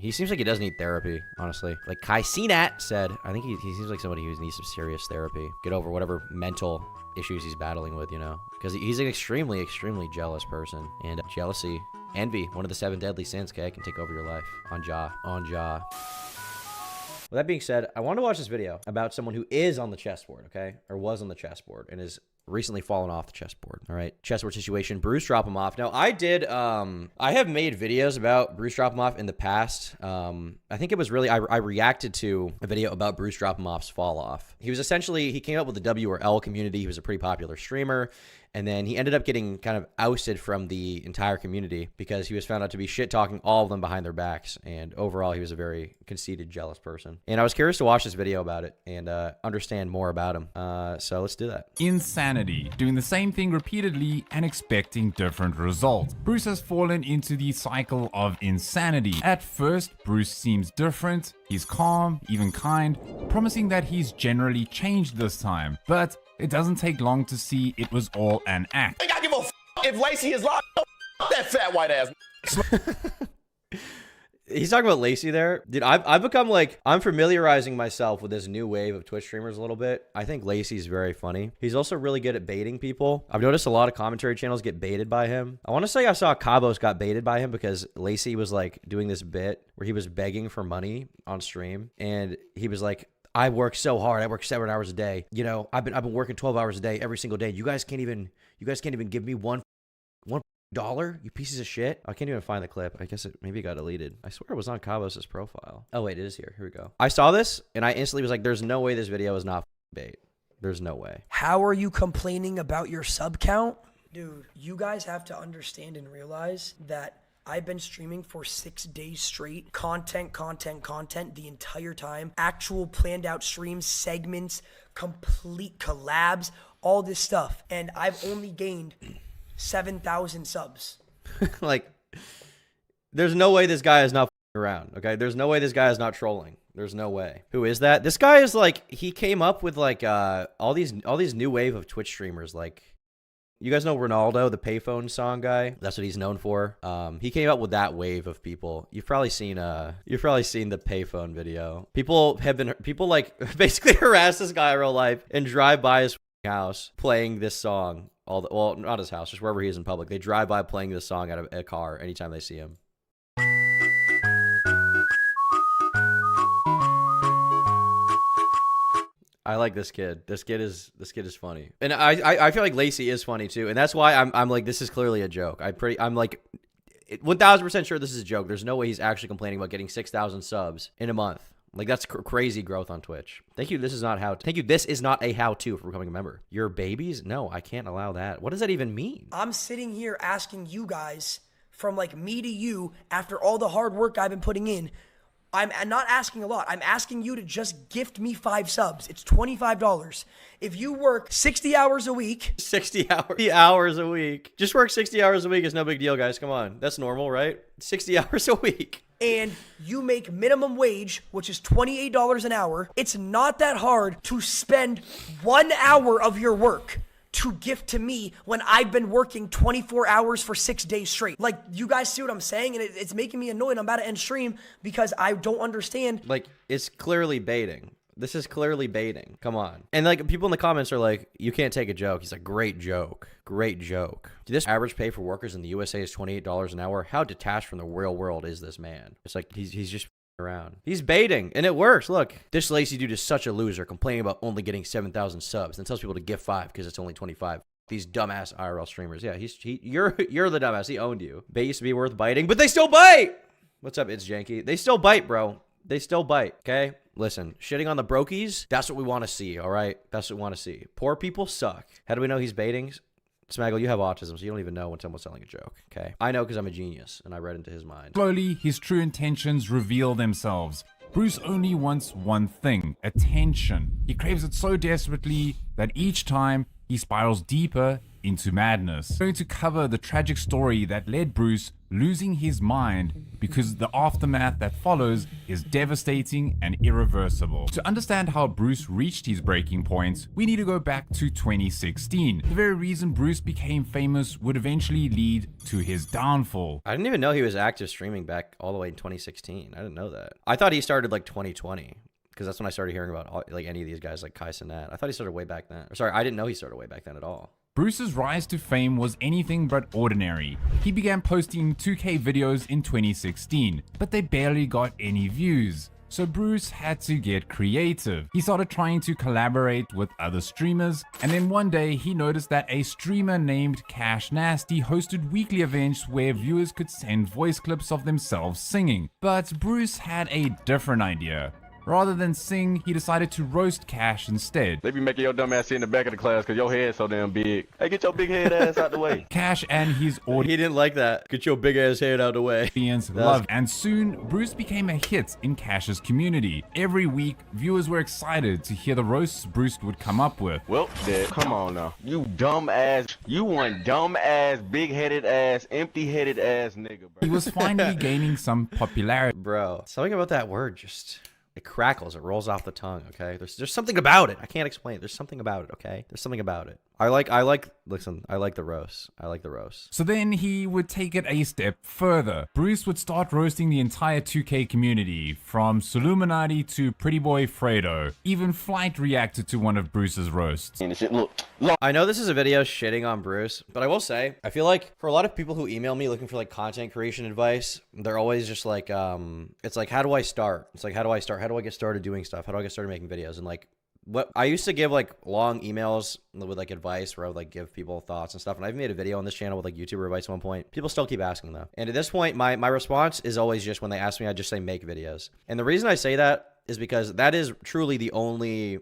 He seems like he does need therapy, honestly. Like Kai Cenat said, I think he seems like somebody who needs some serious therapy. Get over whatever mental issues he's battling with, you know? Because he's an extremely, extremely jealous person. And jealousy, envy, one of the 7 deadly sins, okay, can take over your life. On jaw. With that being said, I want to watch this video about someone who is on the chessboard, okay? Or was on the chessboard and is recently fallen off the chessboard. All right, chessboard situation. BruceDropEmOff. Now, I have made videos about BruceDropEmOff in the past. I think it was really I reacted to a video about BruceDropEmOff's fall off. He came up with the W or L community. He was a pretty popular streamer. And then he ended up getting kind of ousted from the entire community because he was found out to be shit-talking all of them behind their backs. And overall, he was a very conceited, jealous person. And I was curious to watch this video about it and understand more about him. So let's do that. Insanity. Doing the same thing repeatedly and expecting different results. Bruce has fallen into the cycle of insanity. At first, Bruce seems different. He's calm, even kind, promising that he's generally changed this time. But it doesn't take long to see it was all an act. I give a f if Lacy is locked up, that fat white ass. He's talking about Lacy there. Dude, I've become like, I'm familiarizing myself with this new wave of Twitch streamers a little bit. I think Lacy's very funny. He's also really good at baiting people. I've noticed a lot of commentary channels get baited by him. I want to say I saw Cabos got baited by him because Lacy was like doing this bit where he was begging for money on stream. And he was like, I work so hard. I work 7 hours a day. You know, I've been working 12 hours a day every single day. You guys can't even give me $1, you pieces of shit. I can't even find the clip. I guess maybe it got deleted. I swear it was on Cabos' profile. Oh wait, it is here. Here we go. I saw this and I instantly was like, there's no way this video is not bait. There's no way. How are you complaining about your sub count? Dude, you guys have to understand and realize that I've been streaming for 6 days straight. Content the entire time. Actual planned out streams, segments, complete collabs, all this stuff. And I've only gained 7,000 subs. Like, there's no way this guy is not around, okay? There's no way this guy is not trolling. There's no way. Who is that? This guy is like, he came up with like all these new wave of Twitch streamers, like, you guys know Ronaldo, the payphone song guy? That's what he's known for. He came up with that wave of people. You've probably seen the payphone video. People like basically harass this guy in real life and drive by his house playing this song. Well, not his house, just wherever he is in public. They drive by playing this song out of a car anytime they see him. I like this kid. This kid is funny, and I feel like Lacy is funny too, and that's why I'm like, this is clearly a joke. I'm like 1,000% sure this is a joke. There's no way he's actually complaining about getting 6,000 subs in a month. Like, that's crazy growth on Twitch. Thank you. This is not a how-to for becoming a member. Your babies? No, I can't allow that. What does that even mean? I'm sitting here asking you guys, from like me to you, after all the hard work I've been putting in, I'm not asking a lot. I'm asking you to just gift me 5 subs. It's $25. If you work 60 hours a week. 60 hours a week. Just work 60 hours a week is no big deal, guys. Come on. That's normal, right? 60 hours a week. And you make minimum wage, which is $28 an hour. It's not that hard to spend 1 hour of your work to gift to me when I've been working 24 hours for 6 days straight. Like, you guys see what I'm saying? And it's making me annoyed. I'm about to end stream because I don't understand. Like, it's clearly baiting. This is clearly baiting. Come on. And like, people in the comments are like, you can't take a joke. He's like, great joke. Great joke. This average pay for workers in the USA is $28 an hour. How detached from the real world is this man? It's like, he's just around. He's baiting, and it works. Look, this Lacy dude is such a loser, complaining about only getting 7,000 subs, and tells people to gift 5 because it's only 25. These dumbass IRL streamers. Yeah, you're the dumbass. He owned you. Bait used to be worth biting, but they still bite. What's up? It's Janky. They still bite, bro. They still bite. Okay. Listen, shitting on the brokies. That's what we want to see. All right. That's what we want to see. Poor people suck. How do we know he's baiting? Smaggle, you have autism, so you don't even know when someone's telling a joke, okay? I know because I'm a genius, and I read into his mind. Slowly, his true intentions reveal themselves. Bruce only wants one thing: attention. He craves it so desperately that each time he spirals deeper into madness. I'm going to cover the tragic story that led Bruce losing his mind because the aftermath that follows is devastating and irreversible. To understand how Bruce reached his breaking point, we need to go back to 2016. The very reason Bruce became famous would eventually lead to his downfall. I didn't even know he was active streaming back all the way in 2016. I didn't know that. I thought he started like 2020. Because that's when I started hearing about like any of these guys like Kai Cenat. I thought he started way back then. Sorry, I didn't know he started way back then at all. Bruce's rise to fame was anything but ordinary. He began posting 2K videos in 2016, but they barely got any views. So Bruce had to get creative. He started trying to collaborate with other streamers, and then one day he noticed that a streamer named Cash Nasty hosted weekly events where viewers could send voice clips of themselves singing. But Bruce had a different idea. Rather than sing, he decided to roast Cash instead. They be making your dumb ass sit in the back of the class because your head's so damn big. Hey, get your big head ass out the way. Cash and his He didn't like that. Get your big ass head out of the way. audience loved, and soon Bruce became a hit in Cash's community. Every week, viewers were excited to hear the roasts Bruce would come up with. Well, Dad, come on now. You dumb ass. You one dumb ass, big headed ass, empty headed ass nigga, bro. He was finally gaining some popularity. Bro, something about that word just... It crackles. It rolls off the tongue, okay? There's something about it. I can't explain it. There's something about it, okay? There's something about it. Listen, I like the roast. I like the roast. So then he would take it a step further. Bruce would start roasting the entire 2K community, from Suluminati to Pretty Boy Fredo. Even Flight reacted to one of Bruce's roasts. And the shit, look. I know this is a video shitting on Bruce, but I will say, I feel like for a lot of people who email me looking for like content creation advice, they're always just like, it's like, how do I start? It's like, how do I start? How do I get started doing stuff? How do I get started making videos? And like, what I used to give like long emails with like advice where I would like give people thoughts and stuff. And I've made a video on this channel with like YouTuber advice at one point. People still keep asking though. And at this point, my response is always just when they ask me, I just say make videos. And the reason I say that is because that is truly the only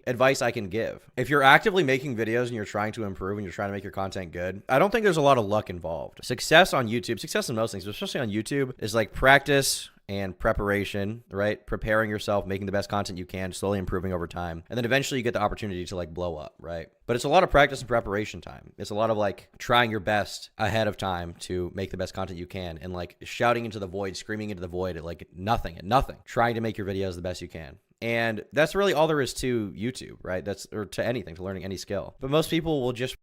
advice I can give. If you're actively making videos and you're trying to improve and you're trying to make your content good, I don't think there's a lot of luck involved. Success on YouTube, success in most things, but especially on YouTube, is like practice and preparation, right? Preparing yourself, making the best content you can, slowly improving over time. And then eventually you get the opportunity to like blow up, right? But it's a lot of practice and preparation time. It's a lot of like trying your best ahead of time to make the best content you can, and like shouting into the void, screaming into the void at like nothing, trying to make your videos the best you can. And that's really all there is to YouTube, right? Or to anything, to learning any skill. But most people will just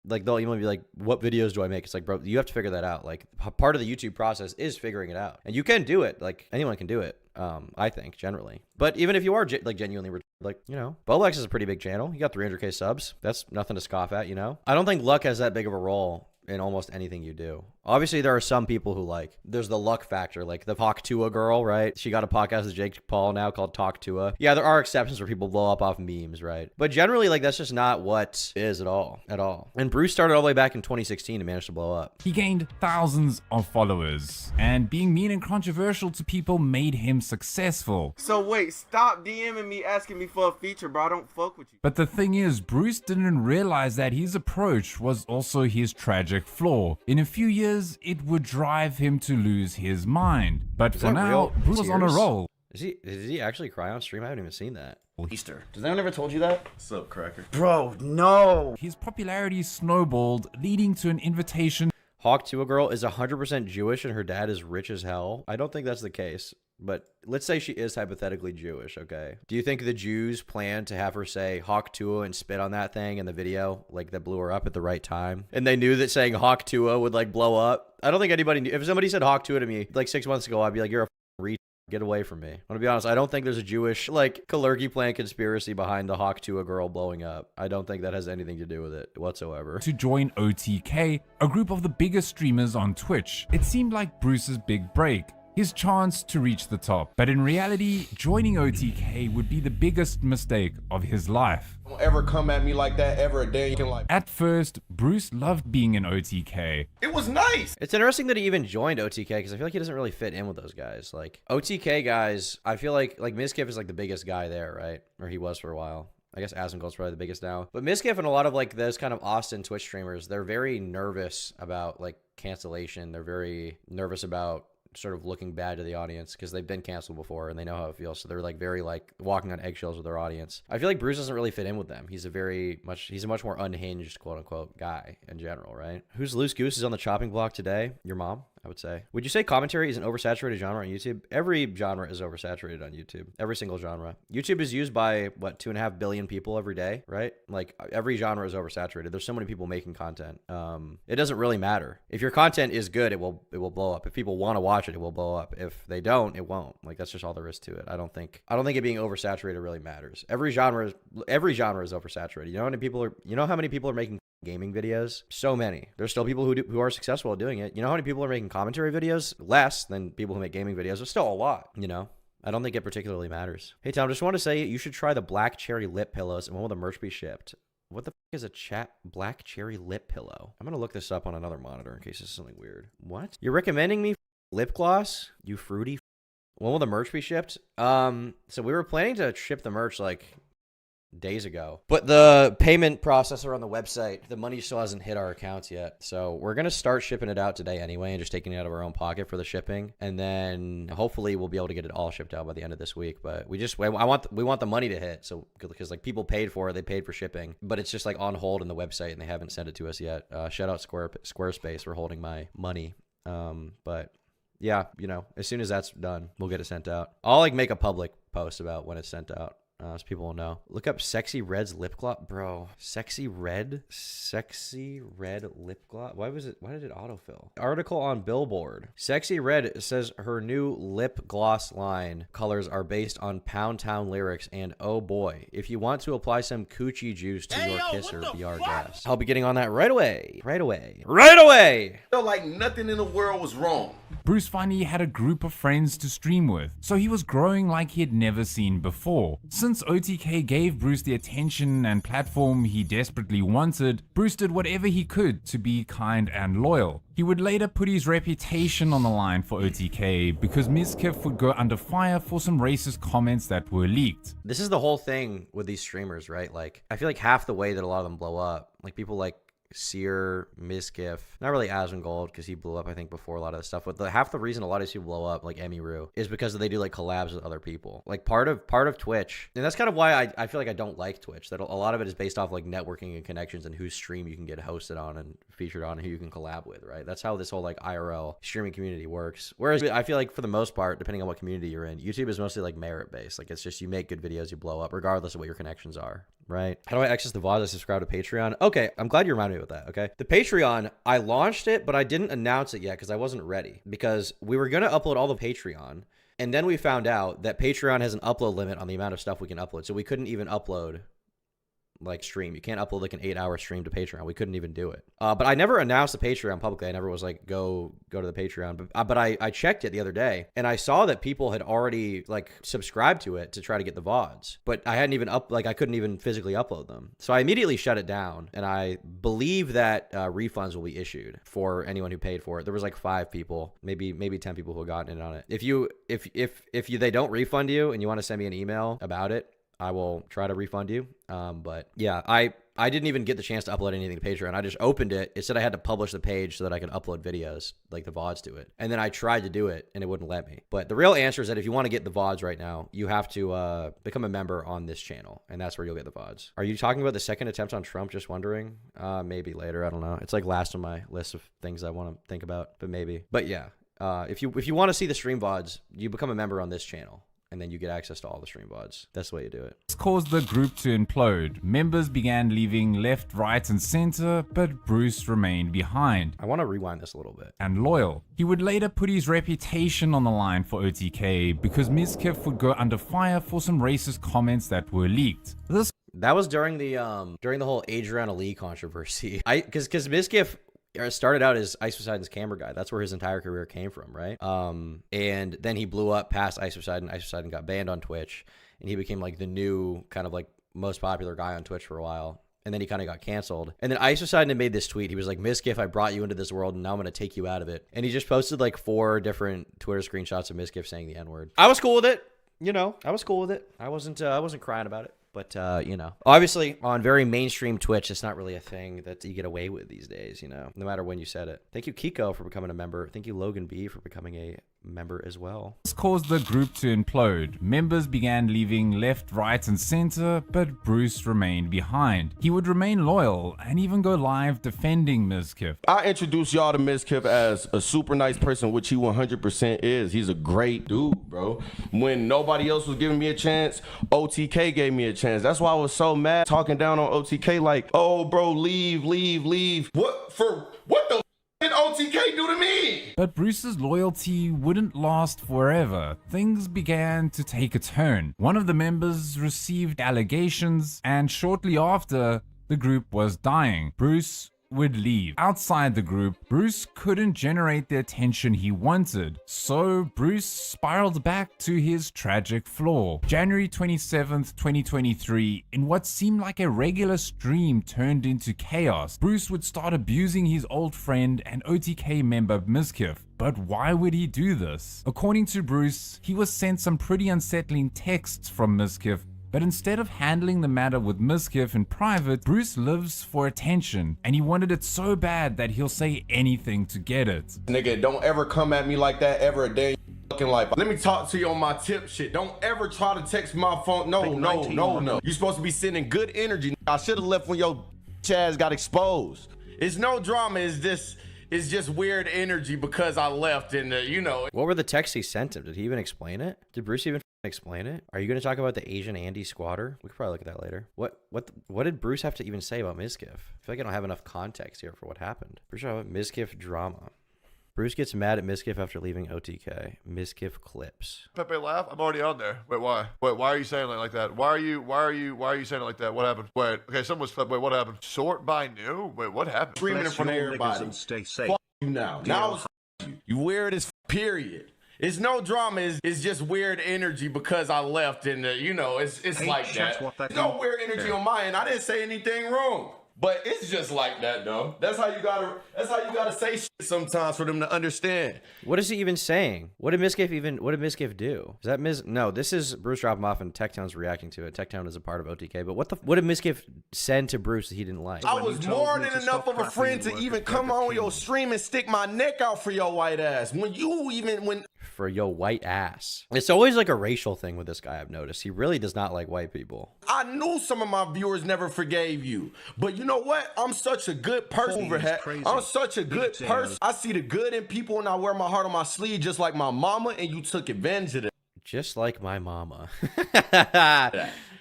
like, they'll even be like, what videos do I make? It's like, bro, you have to figure that out. Like, part of the YouTube process is figuring it out. And you can do it. Like, anyone can do it, I think, generally. But even if you are, like, genuinely, like, you know, Bolex is a pretty big channel. He got 300K subs. That's nothing to scoff at, you know? I don't think luck has that big of a role in almost anything you do. Obviously, there are some people who like, there's the luck factor, like the Talk Tua girl, right? She got a podcast with Jake Paul now called Talk Tua. Yeah, there are exceptions where people blow up off memes, right? But generally, like, that's just not what it is at all. And Bruce started all the way back in 2016 and managed to blow up. He gained thousands of followers, and being mean and controversial to people made him successful. So wait, stop DMing me asking me for a feature, bro. I don't fuck with you. But the thing is, Bruce didn't realize that his approach was also his tragic flaw. In a few years, it would drive him to lose his mind. But for now, Bruce was on a roll. Did he actually cry on stream? I haven't even seen that. Easter. Does anyone ever told you that? What's up, cracker? Bro, no. His popularity snowballed, leading to an invitation. Hawk Tua girl is 100% Jewish and her dad is rich as hell. I don't think that's the case, but let's say she is hypothetically Jewish, okay? Do you think the Jews plan to have her say Hawk Tua and spit on that thing in the video, like that blew her up at the right time? And they knew that saying Hawk Tua would like blow up? I don't think anybody knew. If somebody said Hawk Tua to me like 6 months ago, I'd be like, you're a retard. Get away from me. I'm gonna be honest, I don't think there's a Jewish, like, Kalergi plan conspiracy behind the Hawk Tua girl blowing up. I don't think that has anything to do with it whatsoever. To join OTK, a group of the biggest streamers on Twitch. It seemed like Bruce's big break, his chance to reach the top. But in reality, joining OTK would be the biggest mistake of his life. Don't ever come at me like that ever a day in life. At first, Bruce loved being in OTK. It was nice. It's interesting that he even joined OTK because I feel like he doesn't really fit in with those guys. Like, OTK guys, I feel like Mizkif is like the biggest guy there, right? Or he was for a while. I guess Asmongold's probably the biggest now. But Mizkif and a lot of like those kind of Austin Twitch streamers, they're very nervous about like cancellation. They're very nervous about sort of looking bad to the audience because they've been canceled before and they know how it feels. So they're like very like walking on eggshells with their audience. I feel like Bruce doesn't really fit in with them. He's a much more unhinged, quote unquote, guy in general, right? Whose loose goose is on the chopping block today? Your mom, I would say. Would you say commentary is an oversaturated genre on YouTube? Every genre is oversaturated on YouTube. Every single genre. YouTube is used by what, 2.5 billion people every day, right? Like every genre is oversaturated. There's so many people making content. It doesn't really matter. If your content is good, it will blow up. If people want to watch it, it will blow up. If they don't, it won't. Like that's just all there is to it. I don't think it being oversaturated really matters. Every genre is oversaturated. You know how many people are making gaming videos? So many. There's still people who are successful at doing it. You know how many people are making commentary videos? Less than people who make gaming videos. There's still a lot, you know? I don't think it particularly matters. Hey, Tom, just want to say you should try the black cherry lip pillows and one with the merch be shipped. What the f is a black cherry lip pillow? I'm going to look this up on another monitor in case it's something weird. What? You're recommending me lip gloss? You fruity. When will the merch be shipped? So we were planning to ship the merch like days ago, but the payment processor on the website, the money still hasn't hit our accounts yet. So we're going to start shipping it out today anyway and just taking it out of our own pocket for the shipping. And then hopefully we'll be able to get it all shipped out by the end of this week. But we want the money to hit. So because like people paid for it, they paid for shipping, but it's just like on hold in the website and they haven't sent it to us yet. Shout out Squarespace for holding my money. But yeah, you know, as soon as that's done, we'll get it sent out. I'll like make a public post about when it's sent out. So people will know. Look up Sexy Red's lip gloss. Bro, Sexy Red lip gloss. Why did it autofill? Article on Billboard. Sexy Red says her new lip gloss line colors are based on Pound Town lyrics and oh boy, if you want to apply some coochie juice to your kisser, be our guest. I'll be getting on that right away. Felt like nothing in the world was wrong. Bruce finally had a group of friends to stream with, so he was growing like he had never seen before. Since OTK gave Bruce the attention and platform he desperately wanted, Bruce did whatever he could to be kind and loyal. He would later put his reputation on the line for OTK because Mizkif would go under fire for some racist comments that were leaked. This is the whole thing with these streamers, right? Like, I feel like half the way that a lot of them blow up, like people like Seer, Mizkif, not really Asmongold because he blew up I think before a lot of this stuff, but half the reason a lot of these people blow up like Emiru is because they do like collabs with other people. Like part of Twitch, and that's kind of why I feel like I don't like Twitch, that a lot of it is based off like networking and connections and whose stream you can get hosted on and featured on and who you can collab with, right? That's how this whole like IRL streaming community works. Whereas I feel like for the most part, depending on what community you're in, YouTube is mostly like merit based. Like it's just you make good videos, you blow up regardless of what your connections are. Right? How do I access the VODs? I subscribe to Patreon. Okay, I'm glad you reminded me of that, okay? The Patreon, I launched it, but I didn't announce it yet because I wasn't ready. Because we were going to upload all the Patreon, and then we found out that Patreon has an upload limit on the amount of stuff we can upload. So we couldn't even upload like stream. You can't upload like an 8-hour stream to Patreon. We couldn't even do it. But I never announced the Patreon publicly. I never was like, go to the Patreon. But I checked it the other day and I saw that people had already like subscribed to it to try to get the VODs. But I hadn't even I couldn't even physically upload them. So I immediately shut it down. And I believe that refunds will be issued for anyone who paid for it. There was like 5 people, maybe 10 people who have gotten in on it. If they don't refund you and you want to send me an email about it, I will try to refund you. But yeah, I didn't even get the chance to upload anything to Patreon. I just opened it. It said I had to publish the page so that I could upload videos, like the VODs to it. And then I tried to do it and it wouldn't let me. But the real answer is that if you want to get the VODs right now, you have to become a member on this channel. And that's where you'll get the VODs. Are you talking about the second attempt on Trump? Just wondering. Maybe later. I don't know. It's like last on my list of things I want to think about, but maybe. But yeah, if you want to see the stream VODs, you become a member on this channel. And then you get access to all the stream VODs. That's the way you do it. This caused the group to implode. Members began leaving left, right, and center, but Bruce remained behind. I want to rewind this a little bit. And loyal. He would later put his reputation on the line for OTK because Mizkif would go under fire for some racist comments that were leaked. That was during the whole Adrian Ali controversy. Because Mizkif started out as Ice Poseidon's camera guy. That's where his entire career came from, right? And then he blew up past Ice Poseidon. Ice Poseidon got banned on Twitch, and he became like the new kind of like most popular guy on Twitch for a while. And then he kind of got canceled. And then Ice Poseidon had made this tweet. He was like, Mizkif, I brought you into this world, and now I'm going to take you out of it. And he just posted like 4 different Twitter screenshots of Mizkif saying the N-word. I was cool with it. You know, I was cool with it. I wasn't crying about it. But, you know, obviously on very mainstream Twitch, it's not really a thing that you get away with these days, you know, no matter when you said it. Thank you, Kiko, for becoming a member. Thank you, Logan B, for becoming a member as well. This caused the group to implode. Members began leaving left, right, and center, but Bruce remained behind. He would remain loyal and even go live defending Mizkif. I introduced y'all to Mizkif as a super nice person, which he 100% is. He's a great dude, bro. When nobody else was giving me a chance, OTK gave me a chance. That's why I was so mad talking down on OTK like, oh, bro, leave. What the did OTK do to me? But Bruce's loyalty wouldn't last forever. Things began to take a turn. One of the members received allegations, and shortly after, the group was dying. Bruce would leave. Outside the group, Bruce couldn't generate the attention he wanted, so Bruce spiraled back to his tragic flaw. January 27th, 2023, in what seemed like a regular stream turned into chaos, Bruce would start abusing his old friend and OTK member Mizkif. But why would he do this? According to Bruce, he was sent some pretty unsettling texts from Mizkif. But instead of handling the matter with Mizkif in private, Bruce lives for attention, and he wanted it so bad that he'll say anything to get it. Nigga, don't ever come at me like that ever a day in your fucking life. Let me talk to you on my tip shit. Don't ever try to text my phone. No. You're supposed to be sending good energy. I should have left when your ass got exposed. It's no drama. It's just weird energy because I left and you know. What were the texts he sent him? Did he even explain it? Did Bruce even explain it? Are you going to talk about the Asian Andy squatter? We could probably look at that later. What did Bruce have to even say about Mizkif? I feel like I don't have enough context here for what happened. Bruce talking about Mizkif drama. Bruce gets mad at Mizkif after leaving OTK. Mizkif clips. Pepe laugh? I'm already on there. Wait, why? Wait, why are you saying it like that? Why are you saying it like that? What happened? Wait, okay, someone was, wait, what happened? Sort by new? Wait, what happened? Screaming in front of everybody. Stay safe. Fuck you now. Now you weird as period. It's no drama. It's just weird energy because I left and you know, it's like that. No weird energy on my end. I didn't say anything wrong. But it's just like that, though. That's how you gotta say shit sometimes for them to understand. What is he even saying? What did Mizkif do? Is that No, this is BruceDropEmOff and Techtown's reacting to it. Techtown is a part of OTK, but what did Mizkif send to Bruce that he didn't like? I was more than enough of a friend to even come on your stream and stick my neck out for your white ass. For your white ass. It's always like a racial thing with this guy, I've noticed. He really does not like white people. I knew some of my viewers never forgave you. But you know what? I'm such a good person. I'm such a good person. I see the good in people and I wear my heart on my sleeve just like my mama, and you took advantage of it. Just like my mama.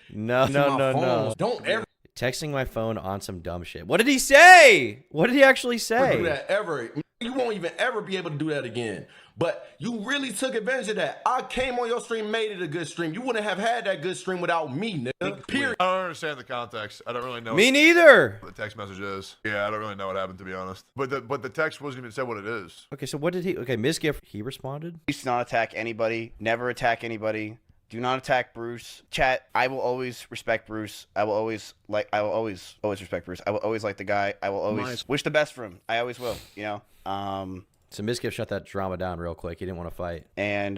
No. Don't ever texting my phone on some dumb shit. What did he say? What did he actually say? do that ever. You won't even ever be able to do that again. But you really took advantage of that. I came on your stream, made it a good stream. You wouldn't have had that good stream without me, nigga. Period. I don't understand the context. I don't really know. Me neither. What the text message is. Yeah, I don't really know what happened, to be honest. But the text wasn't even said what it is. Okay, so what did he? Okay, Mizkif, he responded. Please do not attack anybody. Never attack anybody. Do not attack Bruce. Chat, I will always respect Bruce. I will always respect Bruce. I will always like the guy. I will always wish the best for him. I always will, you know. So Mizkif shut that drama down real quick. He didn't want to fight. And,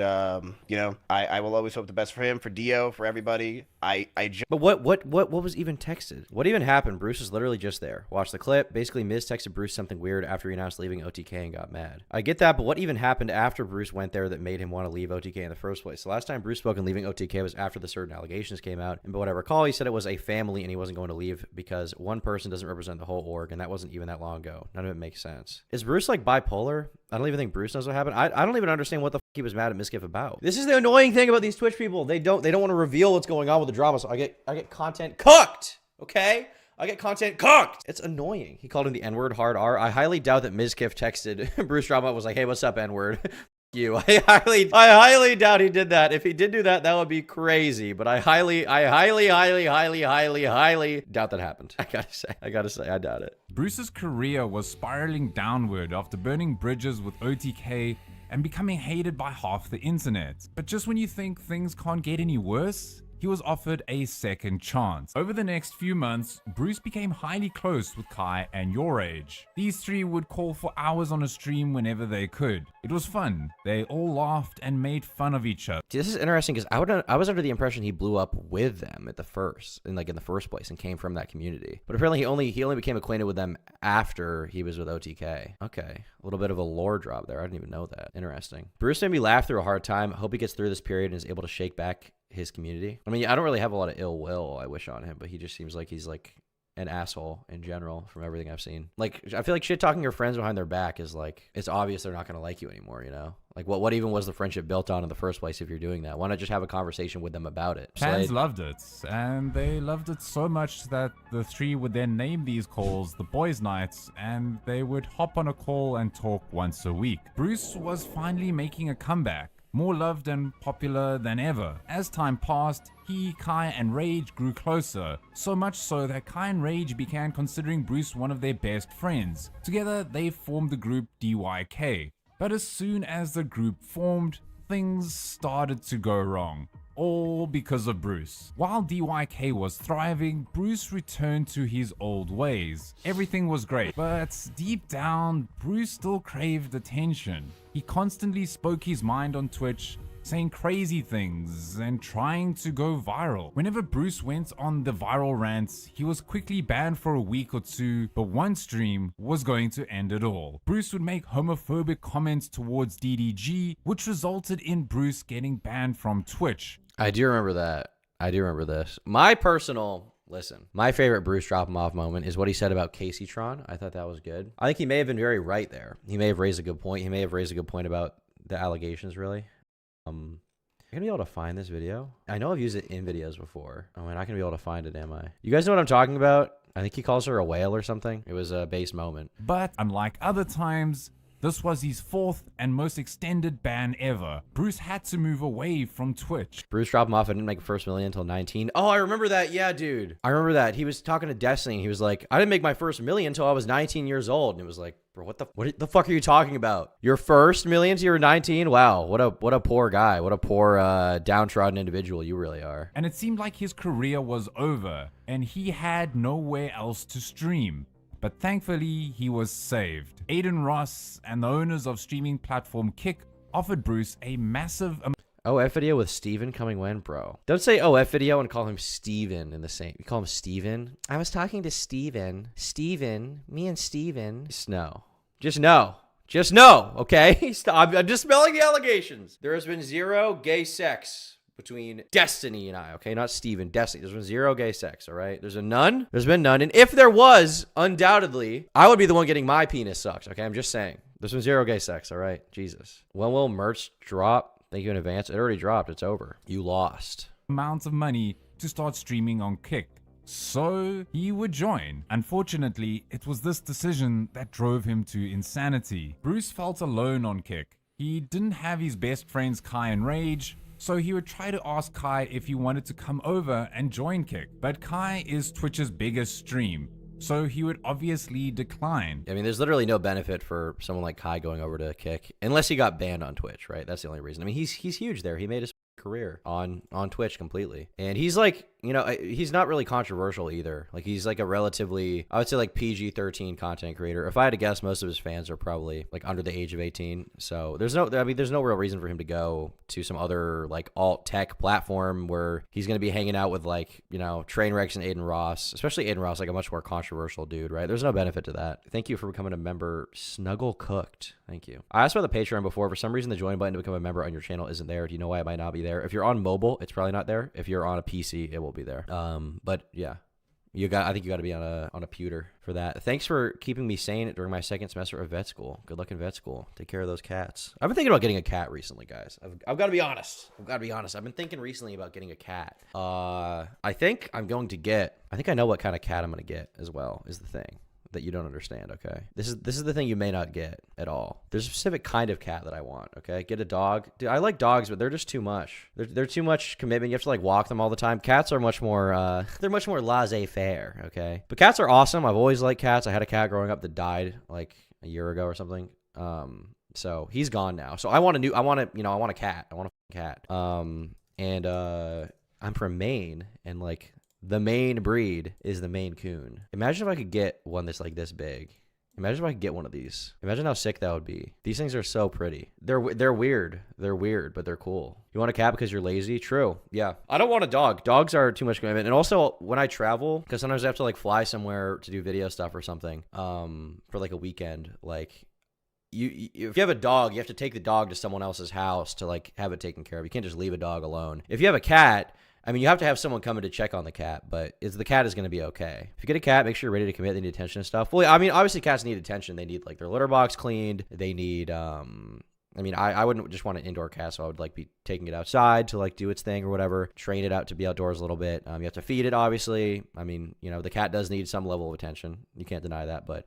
you know, I will always hope the best for him, for Dio, for everybody. But what was even texted? What even happened? Bruce was literally just there. Watch the clip. Basically, Miz texted Bruce something weird after he announced leaving OTK and got mad. I get that, but what even happened after Bruce went there that made him want to leave OTK in the first place? The last time Bruce spoke and leaving OTK was after the certain allegations came out. And but what I recall, he said it was a family and he wasn't going to leave because one person doesn't represent the whole org, and that wasn't even that long ago. None of it makes sense. Is Bruce like bipolar? I don't even think Bruce knows what happened. I don't even understand what the fuck he was mad at Mizkif about. This is the annoying thing about these Twitch people. They don't want to reveal what's going on with the drama, so I get content cooked. Okay? I get content cooked. It's annoying. He called him the N-word hard R. I highly doubt that Mizkif texted BruceDropEmOff was like, hey, what's up, N-word? You. I highly doubt he did that. If he did do that, that would be crazy. But I highly doubt that happened. I gotta say, I doubt it. Bruce's career was spiraling downward after burning bridges with OTK and becoming hated by half the internet. But just when you think things can't get any worse, he he was offered a second chance. Over the next few months, Bruce became highly close with Kai and Your Age. These three would call for hours on a stream whenever they could. It was fun. They all laughed and made fun of each other. See, this is interesting because I was under the impression he blew up with them in the first place and came from that community. But apparently he only became acquainted with them after he was with OTK. Okay, a little bit of a lore drop there. I didn't even know that. Interesting. Bruce made me laugh through a hard time. Hope he gets through this period and is able to shake back his community. I mean, I don't really have a lot of ill will I wish on him, but he just seems like he's like an asshole in general from everything I've seen. Like, I feel like shit talking your friends behind their back is like, it's obvious they're not going to like you anymore, you know? Like, what even was the friendship built on in the first place if you're doing that? Why not just have a conversation with them about it? Fans loved it, and they loved it so much that the three would then name these calls the Boys' Nights, and they would hop on a call and talk once a week. Bruce was finally making a comeback, more loved and popular than ever. As time passed, he, Kai, and Rage grew closer, so much so that Kai and Rage began considering Bruce one of their best friends. Together, they formed the group DYK. But as soon as the group formed, things started to go wrong. All because of Bruce. While DYK was thriving, Bruce returned to his old ways. Everything was great, but deep down, Bruce still craved attention. He constantly spoke his mind on Twitch, saying crazy things and trying to go viral. Whenever Bruce went on the viral rants, he was quickly banned for a week or two, but one stream was going to end it all. Bruce would make homophobic comments towards DDG, which resulted in Bruce getting banned from Twitch. I do remember that. I do remember this. My favorite BruceDropEmOff moment is what he said about Caseytron. I thought that was good. I think he may have been very right there. He may have raised a good point. He may have raised a good point about the allegations, really. I'm gonna be able to find this video. I know I've used it in videos before. Oh, I'm not gonna be able to find it, am I? You guys know what I'm talking about? I think he calls her a whale or something. It was a base moment. But unlike other times, this was his fourth and most extended ban ever. Bruce had to move away from Twitch. BruceDropEmOff didn't make first million until 19. Oh, I remember that. Yeah, dude. I remember that. He was talking to Destiny. He was like, I didn't make my first million until I was 19 years old. And it was like, bro, what the fuck are you talking about? Your first million till you were 19? Wow, what a poor guy. What a poor downtrodden individual you really are. And it seemed like his career was over and he had nowhere else to stream. But thankfully, he was saved. Aiden Ross and the owners of streaming platform Kick offered Bruce a massive OF video with Steven coming when, bro? Don't say OF video and call him Steven in the same. You call him Steven? I was talking to Steven. Steven, me and Steven. Just no. Just no. Just no, okay? Stop. I'm dispelling the allegations. There has been zero gay sex between Destiny and I, okay? Not Steven, Destiny. There's been zero gay sex, all right? There's been none. There's been none. And if there was, undoubtedly, I would be the one getting my penis sucked, okay? I'm just saying. There's been zero gay sex, all right? Jesus. When will merch drop? Thank you in advance. It already dropped. It's over. You lost. Amounts of money to start streaming on Kick. So he would join. Unfortunately, it was this decision that drove him to insanity. Bruce felt alone on Kick. He didn't have his best friends Kai and Rage, so he would try to ask Kai if he wanted to come over and join Kick. But Kai is Twitch's biggest stream, so he would obviously decline. I mean, there's literally no benefit for someone like Kai going over to Kick, unless he got banned on Twitch, right? That's the only reason. I mean, he's huge there. He made his career on Twitch completely. And he's like, you know, he's not really controversial either. Like, he's like a relatively, I would say, like PG-13 content creator. If I had to guess, most of his fans are probably like under the age of 18. So there's no real reason for him to go to some other like alt tech platform where he's going to be hanging out with like, you know, Trainwrecks and Aiden Ross, especially Aiden Ross, like a much more controversial dude, right? There's no benefit to that. Thank you for becoming a member. Snuggle Cooked. Thank you. I asked about the Patreon before. For some reason, the join button to become a member on your channel isn't there. Do you know why it might not be there? If you're on mobile, it's probably not there. If you're on a PC, it will be there. But yeah, I think you got to be on a pewter for that. Thanks for keeping me sane during my second semester of vet school. Good luck in vet school. Take care of those cats. I've been thinking about getting a cat recently, guys. I've got to be honest. I've been thinking recently about getting a cat. I think I know what kind of cat I'm going to get as well, is the thing that you don't understand, okay? This is the thing you may not get at all. There's a specific kind of cat that I want, okay? Get a dog. Dude, I like dogs, but they're just too much. They're too much commitment. You have to like walk them all the time. Cats are much more, they're much more laissez-faire, okay? But cats are awesome. I've always liked cats. I had a cat growing up that died like a year ago or something. So he's gone now. So I want a cat. I want a cat. I'm from Maine, and like the Maine breed is the Maine Coon. Imagine if I could get one that's like this big. Imagine if I could get one of these. Imagine how sick that would be. These things are so pretty. They're weird. They're weird, but they're cool. You want a cat because you're lazy? True. Yeah. I don't want a dog. Dogs are too much commitment. And also, when I travel, because sometimes I have to like fly somewhere to do video stuff or something, for like a weekend, like if you have a dog, you have to take the dog to someone else's house to like have it taken care of. You can't just leave a dog alone. If you have a cat, I mean, you have to have someone coming to check on the cat, but the cat is going to be okay. If you get a cat, make sure you're ready to commit. They need attention and stuff. Well, I mean, obviously cats need attention. They need like their litter box cleaned. They need, I mean, I wouldn't just want an indoor cat, so I would like be taking it outside to like do its thing or whatever, train it out to be outdoors a little bit. You have to feed it, obviously. I mean, you know, the cat does need some level of attention. You can't deny that, but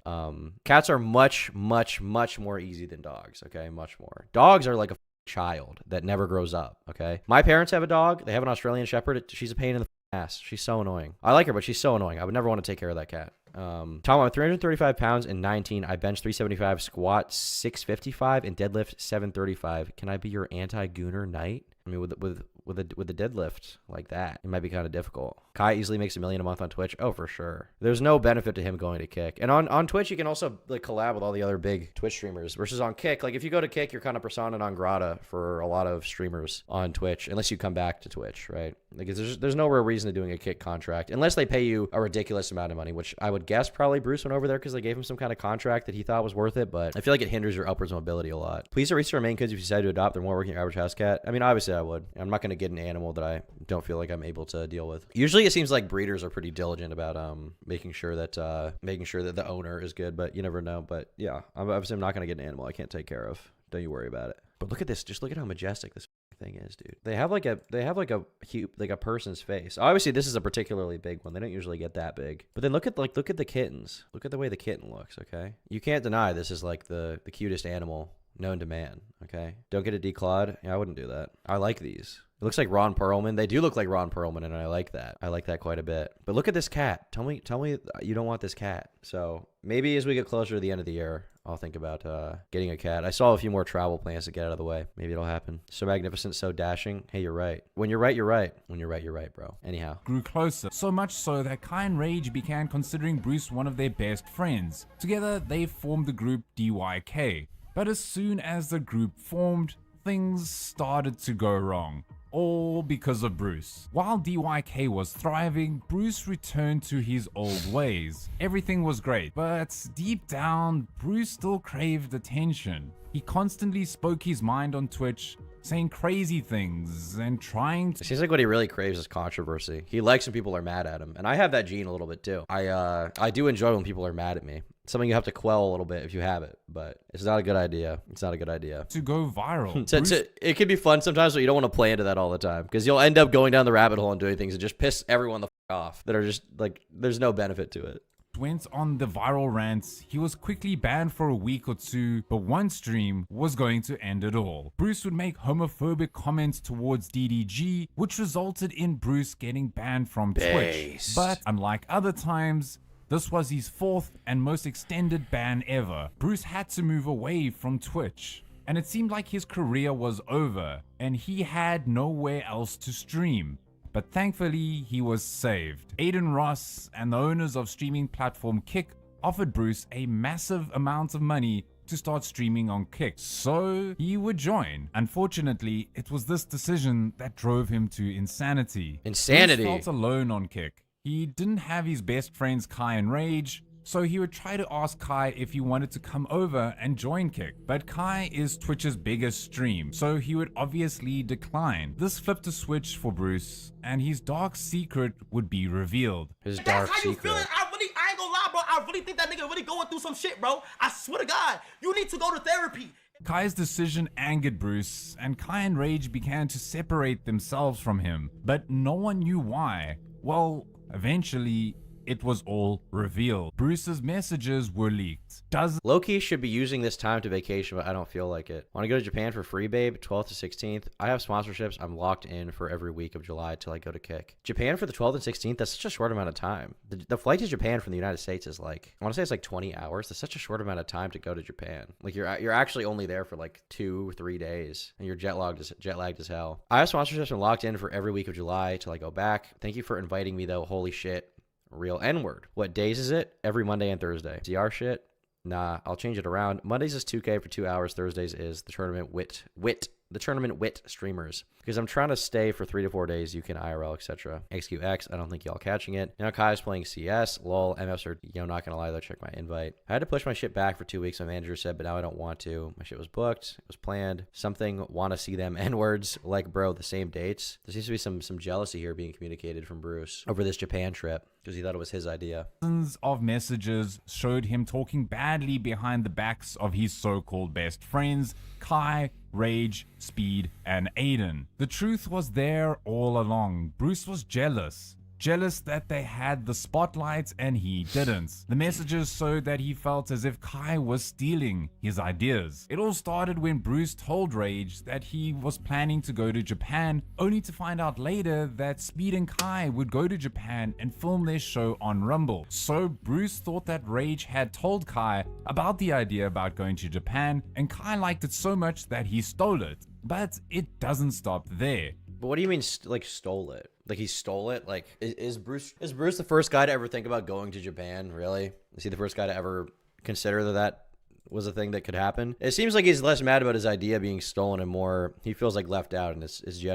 cats are much, much, much more easy than dogs, okay? Much more. Dogs are like a child that never grows up, okay? My parents have a dog. They have an Australian Shepherd. She's a pain in the ass. She's so annoying. I like her, but she's so annoying. I would never want to take care of that cat. Tom, I'm 335 pounds and 19. I bench 375, squat 655, and deadlift 735. Can I be your anti-gooner knight? I mean, with the deadlift like that, it might be kind of difficult. Kai easily makes $1 million a month on Twitch. Oh, for sure. There's no benefit to him going to Kick. And on Twitch, you can also like collab with all the other big Twitch streamers. Versus on Kick, like if you go to Kick, you're kind of persona non grata for a lot of streamers on Twitch, unless you come back to Twitch, right? Like there's no real reason to doing a Kick contract unless they pay you a ridiculous amount of money, which I would guess probably Bruce went over there because they gave him some kind of contract that he thought was worth it. But I feel like it hinders your upwards mobility a lot. Please reach your main kids if you decide to adopt. They're more working your average house cat. I mean, obviously I would. I'm not going to get an animal that I don't feel like I'm able to deal with. Usually it seems like breeders are pretty diligent about making sure that the owner is good, but you never know. But yeah, obviously I'm not going to get an animal I can't take care of. Don't you worry about it. But look at this. Just look at how majestic this thing is, dude. They have like a person's face. Obviously this is a particularly big one. They don't usually get that big. But then look at the kittens. Look at the way the kitten looks, okay? You can't deny this is like the cutest animal known to man, okay? Don't get it declawed. Yeah, I wouldn't do that. I like these. It looks like Ron Perlman. They do look like Ron Perlman, and I like that. I like that quite a bit. But look at this cat. Tell me you don't want this cat. So maybe as we get closer to the end of the year, I'll think about getting a cat. I saw a few more travel plans to get out of the way. Maybe it'll happen. So magnificent, so dashing. Hey, you're right. When you're right, you're right. When you're right, you're right, bro. Anyhow. Grew closer, so much so that Kai and Rage began considering Bruce one of their best friends. Together, they formed the group DYK. But as soon as the group formed, things started to go wrong. All because of Bruce. While DYK was thriving, Bruce returned to his old ways. Everything was great, but deep down, Bruce still craved attention. He constantly spoke his mind on Twitch, saying crazy things and trying to... It seems like what he really craves is controversy. He likes when people are mad at him, and I have that gene a little bit too. I do enjoy when people are mad at me. It's something you have to quell a little bit if you have it, but it's not a good idea. It's not a good idea. To go viral. It can be fun sometimes, but you don't want to play into that all the time because you'll end up going down the rabbit hole and doing things that just piss everyone the off that are just like, there's no benefit to it. Went on the viral rants. He was quickly banned for a week or two, but one stream was going to end it all. Bruce would make homophobic comments towards DDG, which resulted in Bruce getting banned from Twitch. But unlike other times, this was his fourth and most extended ban ever. Bruce had to move away from Twitch, and it seemed like his career was over, and he had nowhere else to stream. But thankfully, he was saved. Aiden Ross and the owners of streaming platform Kick offered Bruce a massive amount of money to start streaming on Kick, so he would join. Unfortunately, it was this decision that drove him to insanity. Insanity? Bruce felt alone on Kick. He didn't have his best friends Kai and Rage, so he would try to ask Kai if he wanted to come over and join Kick. But Kai is Twitch's biggest stream, so he would obviously decline. This flipped a switch for Bruce, and his dark secret would be revealed. His dark secret. I ain't gonna lie, bro. I really think that nigga really going through some shit, bro. I swear to God, you need to go to therapy. Kai's decision angered Bruce, and Kai and Rage began to separate themselves from him, but no one knew why. Well, eventually, it was all revealed. Bruce's messages were leaked. Loki should be using this time to vacation, but I don't feel like it. Want to go to Japan for free, babe? 12th to 16th. I have sponsorships. I'm locked in for every week of July till I go to kick. Japan for the 12th and 16th? That's such a short amount of time. The flight to Japan from the United States is like, I want to say it's like 20 hours. That's such a short amount of time to go to Japan. Like you're actually only there for like 2 or 3 days, and you're jet lagged as hell. I have sponsorships. I'm locked in for every week of July till I go back. Thank you for inviting me though. Holy shit. Real N-word. What days is it? Every Monday and Thursday. CR shit? Nah, I'll change it around. Mondays is 2K for 2 hours. Thursdays is the tournament wit streamers. Because I'm trying to stay for 3 to 4 days. You can IRL, etc. XQX, I don't think y'all catching it. Now Kai's playing CS. Lol, MFs are, not gonna lie though, check my invite. I had to push my shit back for 2 weeks, my manager said, but now I don't want to. My shit was booked. It was planned. Something, want to see them N-words. Like, bro, the same dates. There seems to be some jealousy here being communicated from Bruce over this Japan trip. Because he thought it was his idea. Dozens of messages showed him talking badly behind the backs of his so-called best friends, Kai, Rage, Speed, and Aiden. The truth was there all along. Bruce was jealous. Jealous that they had the spotlight and he didn't. The messages showed that he felt as if Kai was stealing his ideas. It all started when Bruce told Rage that he was planning to go to Japan, only to find out later that Speed and Kai would go to Japan and film their show on Rumble. So Bruce thought that Rage had told Kai about the idea about going to Japan, and Kai liked it so much that he stole it. But it doesn't stop there. But what do you mean, like, stole it? Like, he stole it? Like, is Bruce the first guy to ever think about going to Japan? Really? Is he the first guy to ever consider that was a thing that could happen? It seems like he's less mad about his idea being stolen and more, he feels like left out, and his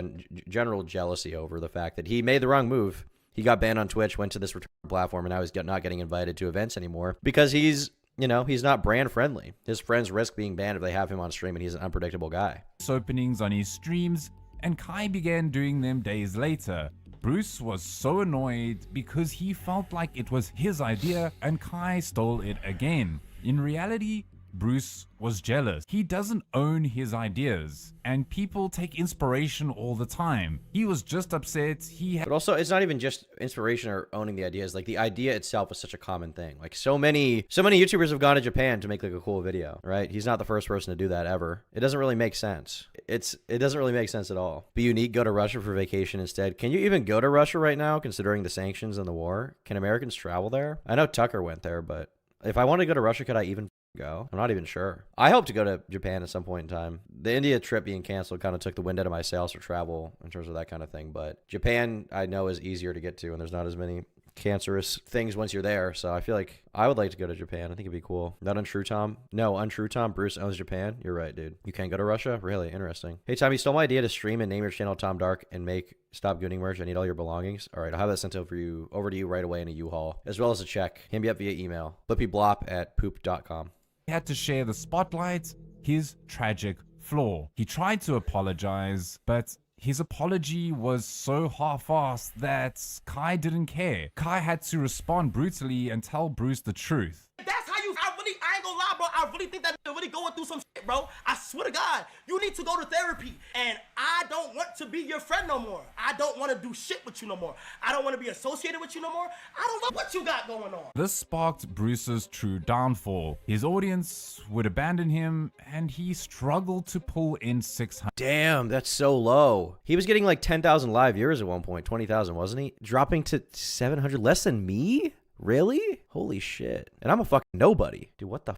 general jealousy over the fact that he made the wrong move. He got banned on Twitch, went to this return platform, and now he's not getting invited to events anymore because he's not brand friendly. His friends risk being banned if they have him on stream, and he's an unpredictable guy. Openings on his streams, and Kai began doing them days later. Bruce was so annoyed because he felt like it was his idea and Kai stole it again. In reality, Bruce was jealous. He doesn't own his ideas, and people take inspiration all the time. He was just upset. But also, it's not even just inspiration or owning the ideas. Like, the idea itself is such a common thing. Like, so many YouTubers have gone to Japan to make like a cool video, right? He's not the first person to do that ever. It doesn't really make sense. It doesn't really make sense at all. Be unique, go to Russia for vacation instead. Can you even go to Russia right now, considering the sanctions and the war? Can Americans travel there? I know Tucker went there, but if I want to go to Russia, could I even go? I'm not even sure. I hope to go to Japan at some point in time. The India trip being canceled kind of took the wind out of my sails for travel in terms of that kind of thing, but Japan I know is easier to get to, and there's not as many cancerous things once you're there, so I feel like I would like to go to Japan. I think it'd be cool. Not untrue, Tom. No, untrue, Tom. Bruce owns Japan. You're right, dude. You can't go to Russia? Really? Interesting. Hey, Tom, you stole my idea to stream and name your channel Tom Dark and make Stop Gooning merch. I need all your belongings. All right, I'll have that sent over to you right away in a U-Haul, as well as a check. Hit me up via email. blippyblop@poop.com. He had to share the spotlight, his tragic flaw. He tried to apologize, but his apology was so half-assed that Kai didn't care. Kai had to respond brutally and tell Bruce the truth. That's how you, I ain't gonna lie, bro. I really think that nigga really going through some shit, bro. I swear to God, you need to go to therapy. And I don't want to be your friend no more. I don't want to do shit with you no more. I don't want to be associated with you no more. I don't know what you got going on. This sparked Bruce's true downfall. His audience would abandon him, and he struggled to pull in 600. Damn, that's so low. He was getting like 10,000 live viewers at one point, 20,000, wasn't he? Dropping to 700, less than me? Really? Holy shit. And I'm a fucking nobody. Dude, what the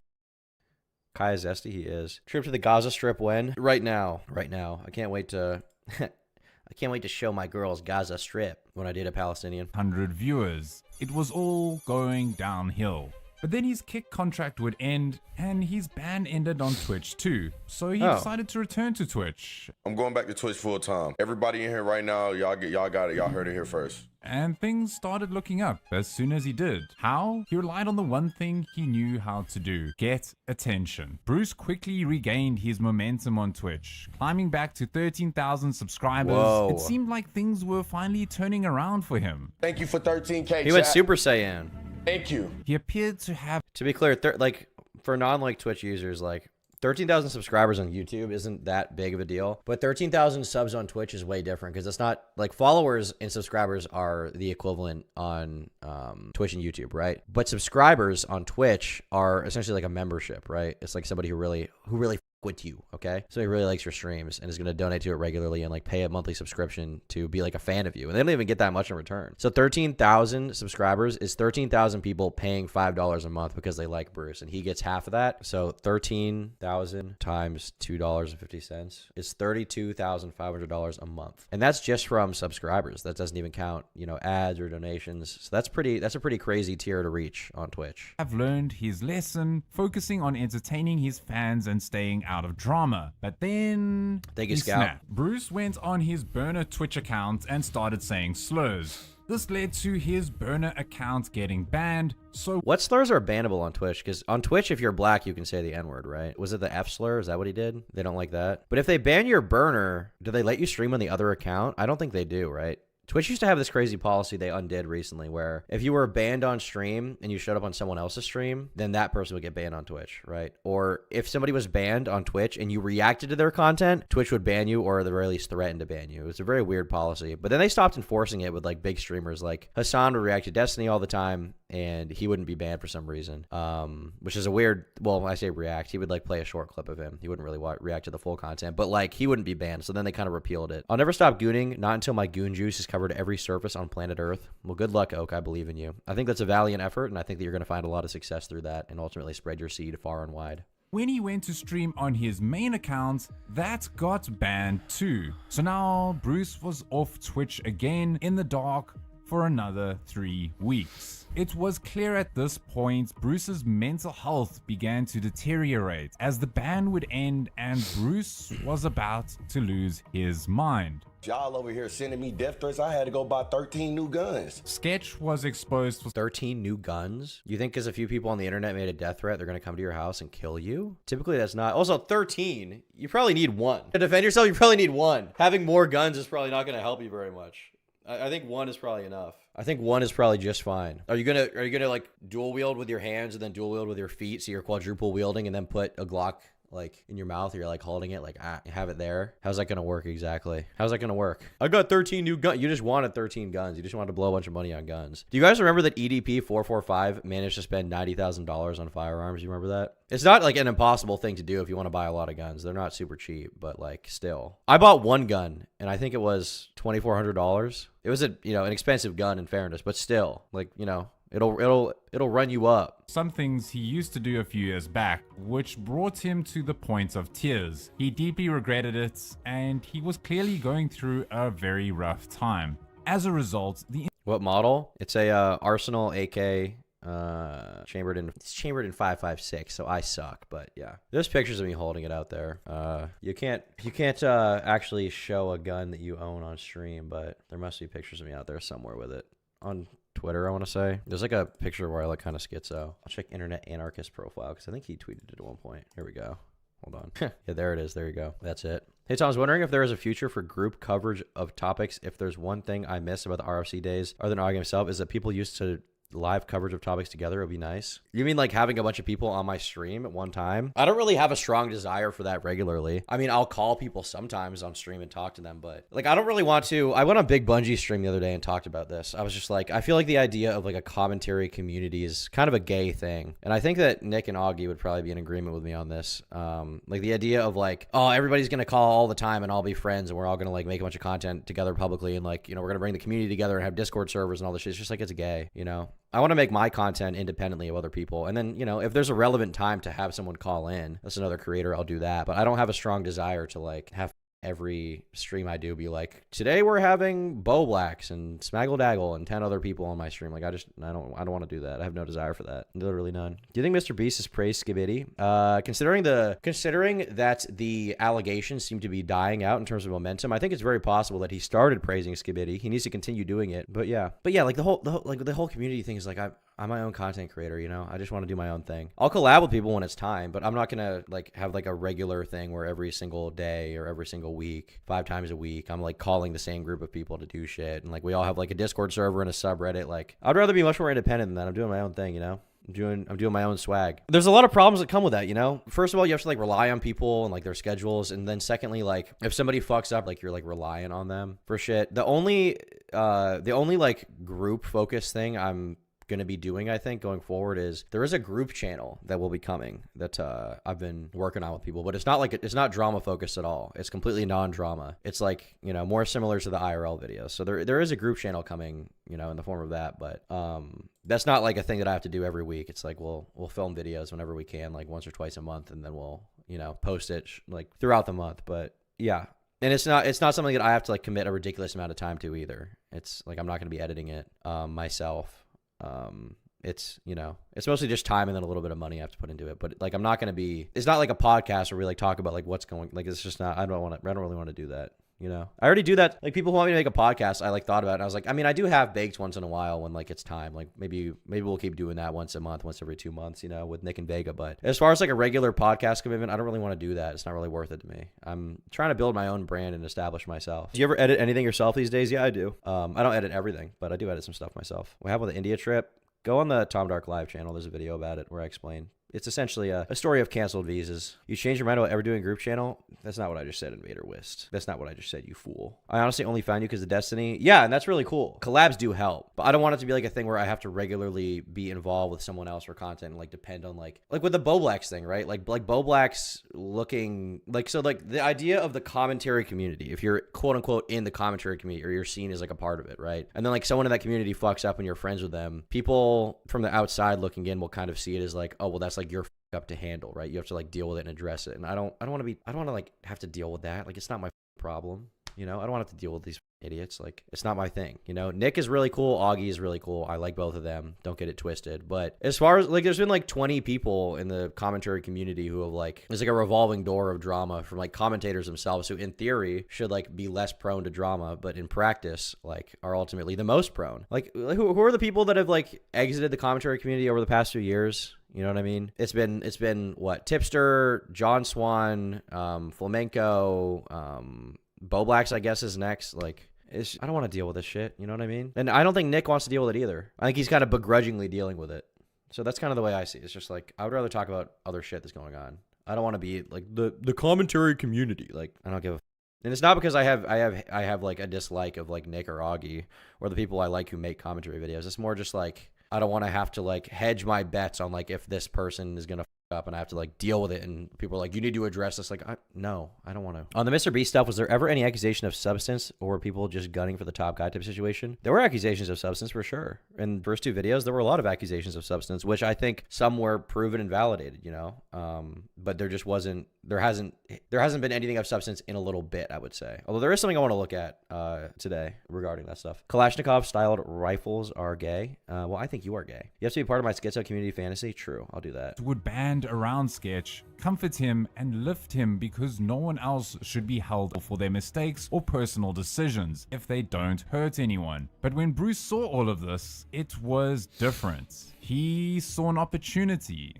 Kai Zesty, he is. Trip to the Gaza Strip when? Right now. Right now. I can't wait to I can't wait to show my girls Gaza Strip when I date a Palestinian. 100 viewers. It was all going downhill. But then his kick contract would end, and his ban ended on Twitch too. So he decided to return to Twitch. I'm going back to Twitch full time. Everybody in here right now, y'all got it. Y'all heard it here first. And things started looking up as soon as he did. How? He relied on the one thing he knew how to do: get attention. Bruce quickly regained his momentum on Twitch, climbing back to 13,000 subscribers. Whoa. It seemed like things were finally turning around for him. Thank you for 13K. He went Super Saiyan. Thank you. He appeared to have... To be clear, like for non-like Twitch users, like 13,000 subscribers on YouTube isn't that big of a deal, but 13,000 subs on Twitch is way different because it's not like followers and subscribers are the equivalent on Twitch and YouTube, right? But subscribers on Twitch are essentially like a membership, right? It's like somebody who really with you, okay? So he really likes your streams and is going to donate to it regularly and like pay a monthly subscription to be like a fan of you. And they don't even get that much in return. So 13,000 subscribers is 13,000 people paying $5 a month because they like Bruce, and he gets half of that. So 13,000 times $2.50 is $32,500 a month. And that's just from subscribers. That doesn't even count, you know, ads or donations. So that's a pretty crazy tier to reach on Twitch. I've learned his lesson, focusing on entertaining his fans and staying out of drama. But then he snapped. Bruce went on his burner Twitch account and started saying slurs. This led to his burner account getting banned. So what slurs are bannable on Twitch? Because on Twitch, if you're black, you can say the N-word, right? Was it the F slur? Is that what he did? They don't like that. But if they ban your burner, do they let you stream on the other account? I don't think they do, right? Twitch used to have this crazy policy they undid recently where if you were banned on stream and you showed up on someone else's stream, then that person would get banned on Twitch, right? Or if somebody was banned on Twitch and you reacted to their content, Twitch would ban you or at the very least threaten to ban you. It was a very weird policy. But then they stopped enforcing it with like big streamers like Hassan would react to Destiny all the time and he wouldn't be banned for some reason, which is a weird, well, when I say react, he would like play a short clip of him. He wouldn't really react to the full content, but like he wouldn't be banned. So then they kind of repealed it. I'll never stop gooning, not until my goon juice has covered every surface on planet Earth. Well, good luck, Oak. I believe in you. I think that's a valiant effort, and I think that you're going to find a lot of success through that and ultimately spread your seed far and wide. When he went to stream on his main account, that got banned too. So now Bruce was off Twitch again in the dark for another 3 weeks. It was clear at this point Bruce's mental health began to deteriorate as the ban would end and Bruce was about to lose his mind. Y'all over here sending me death threats. I had to go buy 13 new guns. Sketch was exposed for 13 new guns? You think because a few people on the internet made a death threat, they're going to come to your house and kill you? Typically, that's not. Also, 13, you probably need one. To defend yourself, you probably need one. Having more guns is probably not going to help you very much. I think one is probably enough. I think one is probably just fine. Are you gonna like dual wield with your hands and then dual wield with your feet so you're quadruple wielding and then put a Glock like in your mouth or you're like holding it like have it there? How's that gonna work exactly? How's that gonna work? I got 13 new guns. You just wanted 13 guns. You just wanted to blow a bunch of money on guns. Do you guys remember that EDP 445 managed to spend $90,000 on firearms? You remember that? It's not like an impossible thing to do if you want to buy a lot of guns. They're not super cheap, but like still. I bought one gun and I think it was $2,400. It was an expensive gun in fairness, but still, like, it'll run you up. some things he used to do a few years back, which brought him to the point of tears. He deeply regretted it, and he was clearly going through a very rough time. As a result, the What model? It's a Arsenal AK chambered in 5.56, so I suck, but yeah, there's pictures of me holding it out there. You can't actually show a gun that you own on stream, but there must be pictures of me out there somewhere with it on Twitter. I want to say there's like a picture where I look kind of schizo. I'll check Internet Anarchist profile because I think he tweeted it at one point. Here we go. Hold on. Yeah, there it is. There you go. That's it. Hey, Tom, I was wondering if there is a future for group coverage of topics. If there's one thing I miss about the RFC days, other than arguing itself, is that people used to live coverage of topics together. It would be nice. You mean like having a bunch of people on my stream at one time? I don't really have a strong desire for that regularly. I mean, I'll call people sometimes on stream and talk to them, but like, I don't really want to. I went on Big Bungie stream the other day and talked about this. I was just like, I feel like the idea of like a commentary community is kind of a gay thing. And I think that Nick and Augie would probably be in agreement with me on this. Like the idea of like, oh, everybody's going to call all the time and all be friends and we're all going to like make a bunch of content together publicly. And like, you know, we're going to bring the community together and have Discord servers and all this shit. It's just like, it's gay, you know? I want to make my content independently of other people. And then, you know, if there's a relevant time to have someone call in, that's another creator, I'll do that. But I don't have a strong desire to like have every stream I do be like, today we're having Bo Blacks and Smaggle Daggle and 10 other people on my stream. Like, I don't want to do that. I have no desire for that. Literally none. Do you think Mr. Beast has praised Skibidi? Considering that the allegations seem to be dying out in terms of momentum, I think it's very possible that he started praising Skibidi. He needs to continue doing it. But yeah, like the whole community thing is like, I'm my own content creator, you know? I just want to do my own thing. I'll collab with people when it's time, but I'm not going to like have like a regular thing where every single day or every single week, 5 times a week, I'm like calling the same group of people to do shit. And like we all have like a Discord server and a subreddit. Like I'd rather be much more independent than that. I'm doing my own thing, you know? I'm doing my own swag. There's a lot of problems that come with that, you know? First of all, you have to like rely on people and like their schedules. And then secondly, like if somebody fucks up, like you're like relying on them for shit. The only like group focus thing I'm going to be doing, I think, going forward is there is a group channel that will be coming that I've been working on with people, but it's not drama focused at all. It's completely non-drama. It's like, you know, more similar to the IRL videos. So there is a group channel coming, you know, in the form of that, but that's not like a thing that I have to do every week. It's like we'll film videos whenever we can, like once or twice a month, and then we'll, you know, post it like throughout the month. But yeah. And it's not something that I have to like commit a ridiculous amount of time to either. It's like I'm not going to be editing it myself. It's, you know, it's mostly just time and then a little bit of money I have to put into it. But like, I'm not going to be, it's not like a podcast where we like talk about like what's going, like, it's just not, I don't really want to do that. You know, I already do that. Like people who want me to make a podcast, I like thought about it. And I was like, I mean, I do have baked once in a while when like it's time. Like maybe we'll keep doing that once a month, once every 2 months, you know, with Nick and Vega. But as far as like a regular podcast commitment, I don't really want to do that. It's not really worth it to me. I'm trying to build my own brand and establish myself. Do you ever edit anything yourself these days? Yeah, I do. I don't edit everything, but I do edit some stuff myself. We have on the India trip. Go on the Tom Dark Live channel. There's a video about it where I explain. It's essentially a story of canceled visas. You change your mind about ever doing a group channel? That's not what I just said, Invader Wist. That's not what I just said, you fool. I honestly only found you because of Destiny. Yeah, and that's really cool. Collabs do help, but I don't want it to be like a thing where I have to regularly be involved with someone else for content and like depend on like with the Boblax thing, right? Like Boblax looking like, so like the idea of the commentary community, if you're quote unquote in the commentary community or you're seen as like a part of it, right? And then like someone in that community fucks up and you're friends with them, people from the outside looking in will kind of see it as like, oh, well, that's like your up to handle, right? You have to like deal with it and address it. And I don't want to like have to deal with that. Like it's not my problem, you know? I don't want to have to deal with these idiots. Like it's not my thing, you know? Nick is really cool. Augie is really cool. I like both of them. Don't get it twisted. But as far as like, there's been like 20 people in the commentary community who have like, there's like a revolving door of drama from like commentators themselves who in theory should like be less prone to drama, but in practice like are ultimately the most prone. Like who are the people that have like exited the commentary community over the past few years? You know what I mean? It's been what? Tipster, John Swan, Flamenco, Boblax, I guess, is next. Like, I don't want to deal with this shit. You know what I mean? And I don't think Nick wants to deal with it either. I think he's kind of begrudgingly dealing with it. So that's kind of the way I see it. It's just like, I would rather talk about other shit that's going on. I don't want to be like the commentary community. Like, I don't give a and it's not because I have like a dislike of like Nick or Augie or the people I like who make commentary videos. It's more just like, I don't want to have to like hedge my bets on like if this person is going to f up and I have to like deal with it. And people are like, you need to address this. Like, no, I don't want to. On the Mr. Beast stuff, was there ever any accusation of substance or were people just gunning for the top guy type situation? There were accusations of substance for sure. In the first two videos, there were a lot of accusations of substance, which I think some were proven and validated, you know? But there just wasn't, there hasn't been anything of substance in a little bit, I would say. Although there is something I want to look at today regarding that stuff. Kalashnikov-styled rifles are gay. Well, I think you are gay. You have to be part of my schizo community fantasy. True, I'll do that. Would band around Sketch, comfort him and lift him because no one else should be held for their mistakes or personal decisions if they don't hurt anyone. But when Bruce saw all of this, it was different. He saw an opportunity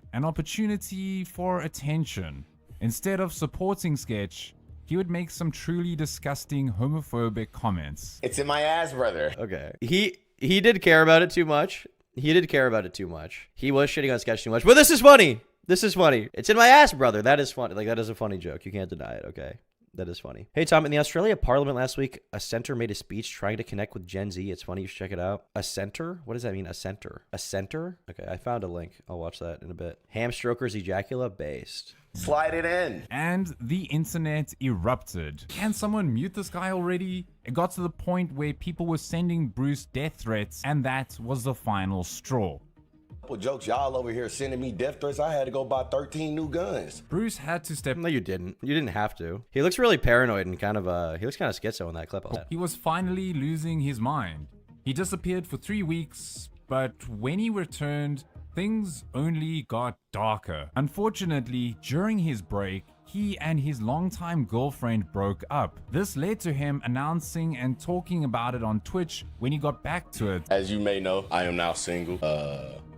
for attention. Instead of supporting Sketch, he would make some truly disgusting homophobic comments. It's in my ass, brother. Okay. He did care about it too much. He was shitting on Sketch too much. But this is funny. It's in my ass, brother. That is funny. Like, that is a funny joke. You can't deny it, okay? That is funny. Hey, Tom, in the Australia Parliament last week, a center made a speech trying to connect with Gen Z. It's funny. You should check it out. A center? What does that mean? A center? A center? Okay, I found a link. I'll watch that in a bit. Hamstrokers ejacula based. Slide it in. And the internet erupted. Can someone mute this guy already? It got to the point where people were sending Bruce death threats, and that was the final straw. Couple jokes, y'all over here sending me death threats. I had to go buy 13 new guns. Bruce had to step. No, you didn't. You didn't have to. He looks really paranoid and kind of he looks kind of schizo in that clip. He was finally losing his mind. He disappeared for 3 weeks, but when he returned, things only got darker. Unfortunately, during his break, he and his longtime girlfriend broke up. This led to him announcing and talking about it on Twitch when he got back to it. As you may know, I am now single.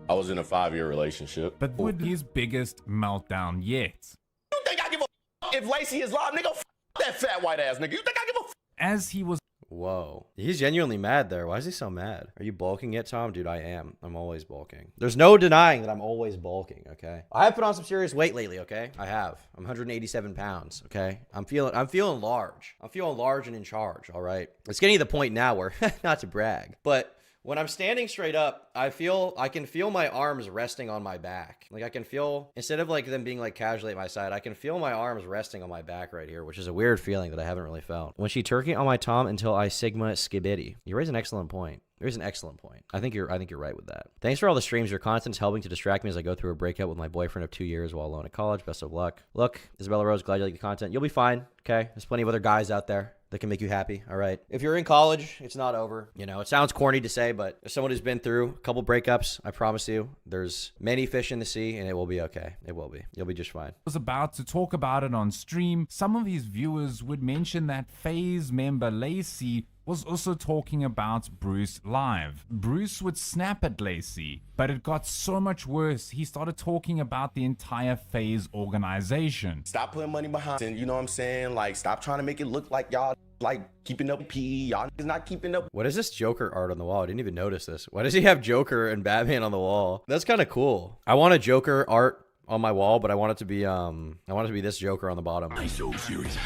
I was in a 5-year relationship. But with his biggest meltdown yet. You think I give a if Lacy is live, nigga? That fat white ass nigga. You think I give a As he was Whoa. He's genuinely mad there. Why is he so mad? Are you bulking yet, Tom? Dude, I am. I'm always bulking. There's no denying that I'm always bulking, okay? I have put on some serious weight lately, okay? I have. I'm 187 pounds, okay? I'm feeling large. I'm feeling large and in charge, all right? It's getting to the point now where, not to brag, but when I'm standing straight up, I can feel my arms resting on my back. Like I can feel, instead of like them being like casually at my side, I can feel my arms resting on my back right here, which is a weird feeling that I haven't really felt. When she turkey on my tom until I sigma skibidi. You raise an excellent point. There's an excellent point. I think you're right with that. Thanks for all the streams. Your content's helping to distract me as I go through a breakup with my boyfriend of 2 years while alone at college. Best of luck. Look, Isabella Rose, glad you like the content. You'll be fine, okay? There's plenty of other guys out there that can make you happy, all right? If you're in college, it's not over. You know, it sounds corny to say, but as someone who's been through a couple breakups, I promise you, there's many fish in the sea, and it will be okay. It will be. You'll be just fine. Was about to talk about it on stream. Some of his viewers would mention that FaZe member Lacy was also talking about Bruce live. Bruce would snap at Lacy, but it got so much worse. He started talking about the entire FaZe organization. Stop putting money behind, and you know what I'm saying? Like, stop trying to make it look like y'all like keeping up PE. Y'all is not keeping up. What is this Joker art on the wall? I didn't even notice this. Why does he have Joker and Batman on the wall? That's kind of cool. I want a Joker art on my wall, but I want it to be this Joker on the bottom. I'm so serious.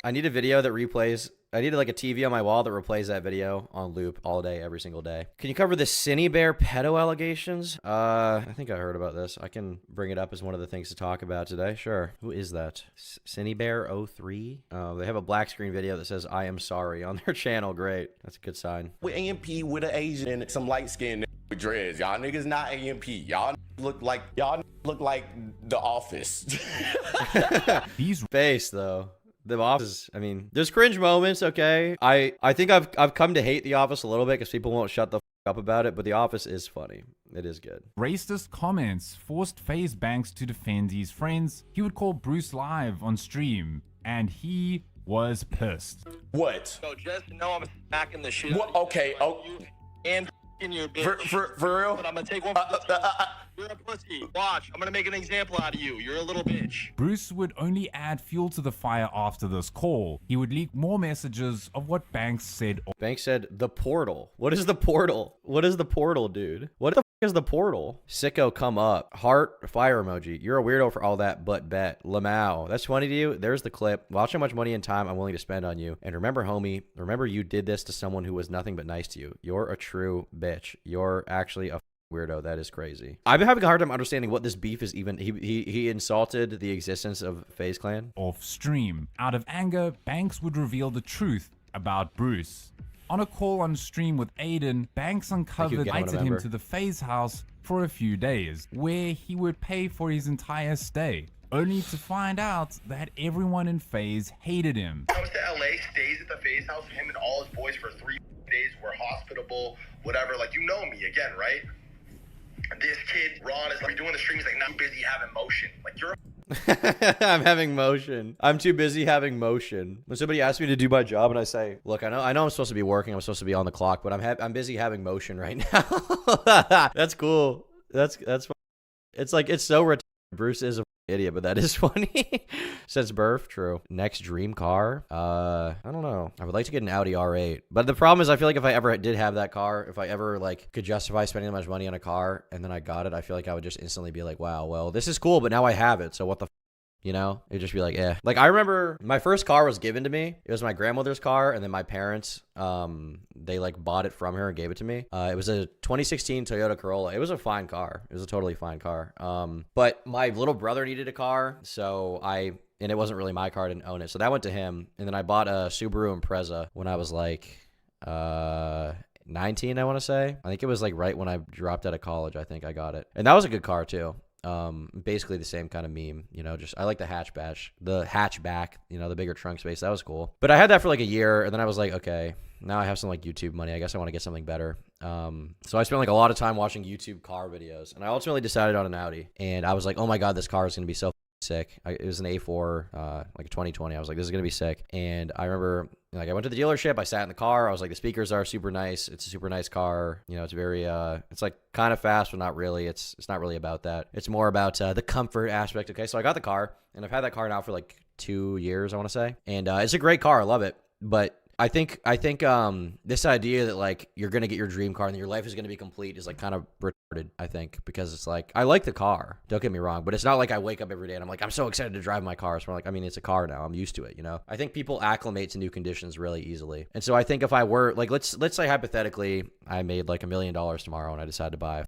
I need a video that replays. I need like a TV on my wall that replays that video on loop all day, every single day. Can you cover the Cinny Bear pedo allegations? I think I heard about this. I can bring it up as one of the things to talk about today. Sure. Who is that? Cinny Bear 03? They have a black screen video that says "I am sorry" on their channel. Great. That's a good sign. With AMP, with an Asian and some light skin with dreads. Y'all niggas not AMP. Y'all look like The Office. These face though. The Office, I mean, there's cringe moments, okay? I think I've come to hate The Office a little bit because people won't shut the up about it, but The Office is funny. It is good. racist comments forced FaZe Banks to defend his friends. He would call Bruce live on stream, and he was pissed. What? So just know I'm smacking the shit. What? Okay. Oh. And in your bitch. For real? But I'm gonna take one. You're a pussy. Watch. I'm gonna make an example out of you. You're a little bitch. Bruce would only add fuel to the fire after this call. He would leak more messages of what Banks said. Banks said the portal. What is the portal? What is the portal, dude? What the f is the portal? Sicko, come up. Heart, fire emoji. You're a weirdo for all that, but bet. Lamau. That's funny to you? There's the clip. Watch how much money and time I'm willing to spend on you. And remember, homie, remember you did this to someone who was nothing but nice to you. You're a true bitch. You're actually a weirdo. That is crazy. I've been having a hard time understanding what this beef is even. He insulted the existence of FaZe Clan. Off stream. Out of anger, Banks would reveal the truth about Bruce. On a call on stream with Aiden, Banks uncovered invited him to the FaZe house for a few days, where he would pay for his entire stay, only to find out that everyone in FaZe hated him. Comes to LA, stays at the FaZe house, him and all his boys for 3 days. We're hospitable, whatever. Like, you know me again, right? This kid, Ron, is like doing the streams, like, not busy having motion. Like, you're I'm having motion. I'm too busy having motion. When somebody asks me to do my job and I say, look, I know I'm supposed to be working. I'm supposed to be on the clock, but I'm busy having motion right now. That's cool. That's it's like, it's so retarded. Bruce is a idiot, but that is funny. Since birth, true. Next dream car? I don't know. I would like to get an Audi R8, but the problem is I feel like if I ever did have that car, if I ever like could justify spending that much money on a car and then I got it, I feel like I would just instantly be like, wow, well, this is cool, but now I have it, so what the you know, it'd just be like, eh. Like, I remember my first car was given to me. It was my grandmother's car, and then my parents, they like bought it from her and gave it to me. It was a 2016 Toyota Corolla. It was a fine car. It was a totally fine car. But my little brother needed a car, so and it wasn't really my car, I didn't own it. So that went to him, and then I bought a Subaru Impreza when I was like, 19, I want to say. I think it was like right when I dropped out of college, I think I got it. And that was a good car too. Basically the same kind of meme, you know, just I like the hatchback, you know, the bigger trunk space. That was cool. But I had that for like a year, and then I was like, okay, now I have some like YouTube money. I guess I want to get something better. So I spent like a lot of time watching YouTube car videos, and I ultimately decided on an Audi. And I was like, oh my god, this car is gonna be so sick. It was an A4, like a 2020. I was like, this is gonna be sick. And I remember, like, I went to the dealership, I sat in the car, I was like, the speakers are super nice, it's a super nice car, you know, it's very it's like kind of fast, but not really. It's not really about that. It's more about the comfort aspect. Okay, so I got the car, and I've had that car now for like 2 years, I want to say. And it's a great car. I love it. But I think this idea that like you're gonna get your dream car and your life is gonna be complete is like kind of retarded. I think because it's like I like the car. Don't get me wrong, but it's not like I wake up every day and I'm like I'm so excited to drive my car. So I'm like, I mean, it's a car now. I'm used to it. You know. I think people acclimate to new conditions really easily. And so I think if I were like let's say hypothetically I made like $1 million tomorrow and I decided to buy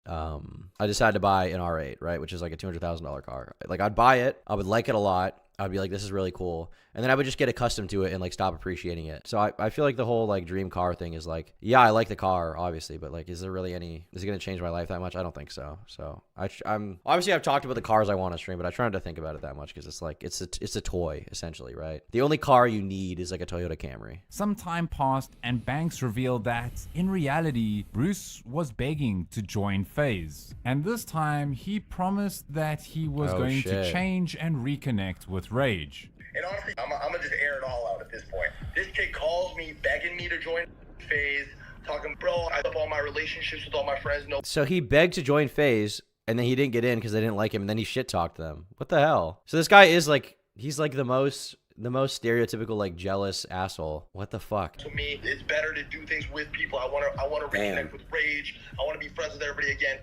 an R8, right, which is like a $200,000 car. Like I'd buy it. I would like it a lot. I'd be like, this is really cool. And then I would just get accustomed to it and like stop appreciating it. So I feel like the whole like dream car thing is like, yeah, I like the car, obviously, but like, is it going to change my life that much? I don't think so. So I'm obviously I've talked about the cars I want to stream, but I try not to think about it that much because it's like, it's a toy essentially, right? The only car you need is like a Toyota Camry. Some time passed and Banks revealed that in reality, Bruce was begging to join FaZe. And this time he promised that he was going to change and reconnect with Rage. And honestly, I'm gonna just air it all out at this point. This kid calls me, begging me to join FaZe, talking, bro, I have all my relationships with all my friends. No. So he begged to join FaZe, and then he didn't get in because they didn't like him, and then he shit talked them. What the hell? So this guy is like, he's like the most stereotypical like jealous asshole. What the fuck? To me, it's better to do things with people. I want to reconnect with Rage. I want to be friends with everybody again.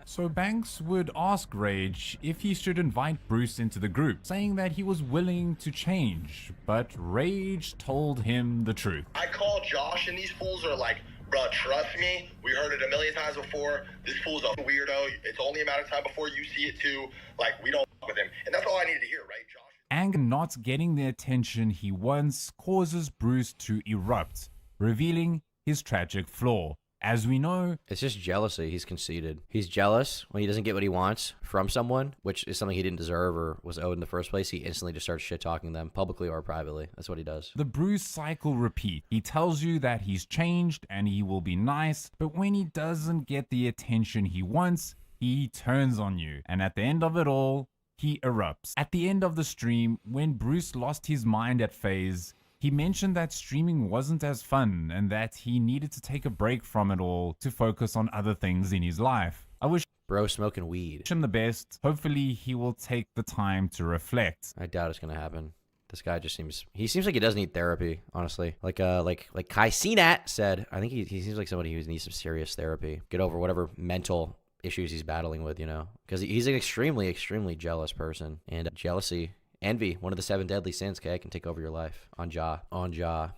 So Banks would ask Rage if he should invite Bruce into the group, saying that he was willing to change, but Rage told him the truth. I call Josh and these fools are like, bro, trust me, we heard it a million times before. This fool's a weirdo. It's only a matter of time before you see it too. Like, we don't fuck with him. And that's all I needed to hear, right, Josh? Anger not getting the attention he wants causes Bruce to erupt, revealing his tragic flaw. As we know, it's just jealousy. He's conceited. He's jealous when he doesn't get what he wants from someone, which is something he didn't deserve or was owed in the first place. He instantly just starts shit-talking them publicly or privately. That's what he does. The Bruce cycle repeats. He tells you that he's changed and he will be nice, but when he doesn't get the attention he wants, he turns on you. And at the end of it all, he erupts. At the end of the stream, when Bruce lost his mind at FaZe, he mentioned that streaming wasn't as fun and that he needed to take a break from it all to focus on other things in his life. I wish bro smoking weed. Him the best. Hopefully he will take the time to reflect. I doubt it's gonna happen. This guy just seems like he does need therapy, honestly. Like Kai Cenat said, I think he seems like somebody who needs some serious therapy. Get over whatever mental issues he's battling with, you know, because he's an extremely jealous person, and jealousy, envy, one of the 7 deadly sins, okay, can take over your life. On jaw.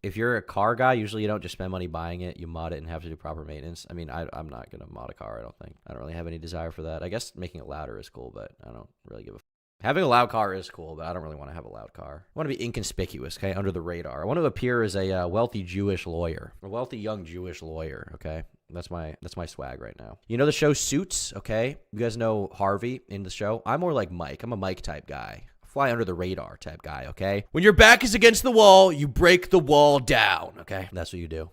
If you're a car guy, usually you don't just spend money buying it, you mod it and have to do proper maintenance. I mean, I'm not gonna mod a car. I don't think. I don't really have any desire for that. I guess making it louder is cool, but I don't really give a having a loud car is cool, but I don't really want to have a loud car. I want to be inconspicuous, okay, under the radar. I want to appear as a wealthy Jewish lawyer, a wealthy young Jewish lawyer, okay? That's my swag right now. You know the show Suits, okay? You guys know Harvey in the show? I'm more like Mike. I'm a Mike type guy. Fly under the radar type guy, okay? When your back is against the wall, you break the wall down, okay? That's what you do.